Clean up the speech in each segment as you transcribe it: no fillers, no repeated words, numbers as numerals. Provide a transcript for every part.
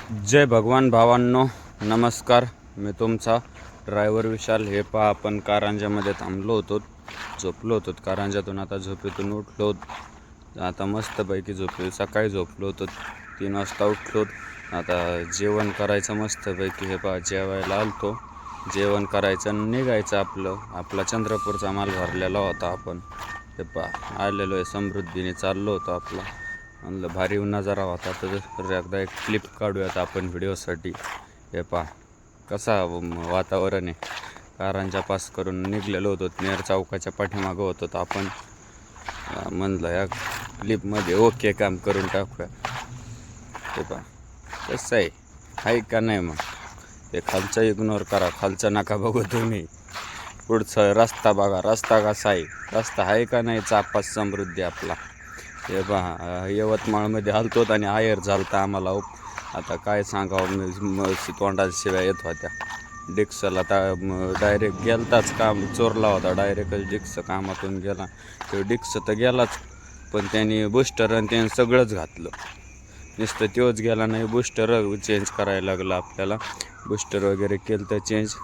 जय भगवान भावांनो, नमस्कार. मी तुमचा ड्रायव्हर विशाल. हे पहा, आपण कारंजामध्ये थांबलो होतो, झोपलो होतो. कारंजातून आता झोपेतून उठलो. आता मस्तपैकी सकाळी झोपलो होतो, 3 वाजता उठलो. आता जेवण करायचं मस्तपैकी. हे पहा, जेवायला आलतो, जेवण करायचं आणि निघायचं. आपला चंद्रपूरचा माल भरलेला होता. आपण हे पहा आलेलो आहे, समृद्धीने चाललो होतो. आपला म्हणलं भारी नजारा होता, तर एकदा एक क्लिप काढूयात आपण व्हिडिओसाठी. हे पहा कसा वातावरण आहे. कारंजा पास करून निघलेलो होतो, नेर चौकाच्या पाठीमागं होतो. तर आपण म्हणलं या क्लिपमध्ये ओके काम करून टाकूया. हे पहा कसं आहे का नाही. मग ते खालचं इग्नोर करा, खालचं नका बघू तुम्ही. पुढचं रस्ता बघा, रस्ता कसा आहे, रस्ता आहे का नाही. चापास समृद्धी आपला. हे पहा, यवतमाळमध्ये आलतो आणि आयर झालता आम्हाला. आता काय सांगावं, तोंडाच्या शिव्या येत होत्या. डिक्सला डायरेक्ट गेलताच, काम चोरला होता. डायरेक्टच डिक्स कामातून गेला. तो डिक्स तर गेलाच, पण त्यांनी बुस्टर आणि त्याने सगळंच घातलं. नुसतं तोच गेला नाही, बुस्टर चेंज करायला लागला आपल्याला. बुस्टर वगैरे केलं तर चेंज.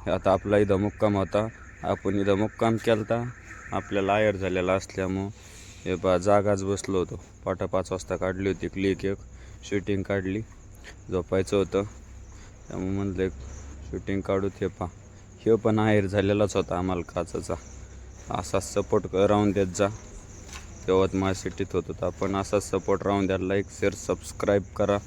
आता आपला इथं मुक्काम होता, आपण इथं मुक्काम केला. आपल्याला आयर झालेला असल्यामुळं हे पहा जागाच बसलो होतो. 5:15 वाजता काढली होती क्लिक, एक शूटिंग काढली. झोपायचं होतं त्यामुळे म्हणलं एक शूटिंग काढूत. हे पहा, हे पण आयर झालेलाच होता आम्हाला काचाचा. असाच सपोर्ट राहून देत जा. यवतमाळ सिटीत होतो तर आपण असाच सपोर्ट राहून द्या. लाईक शेअर सबस्क्राईब करा.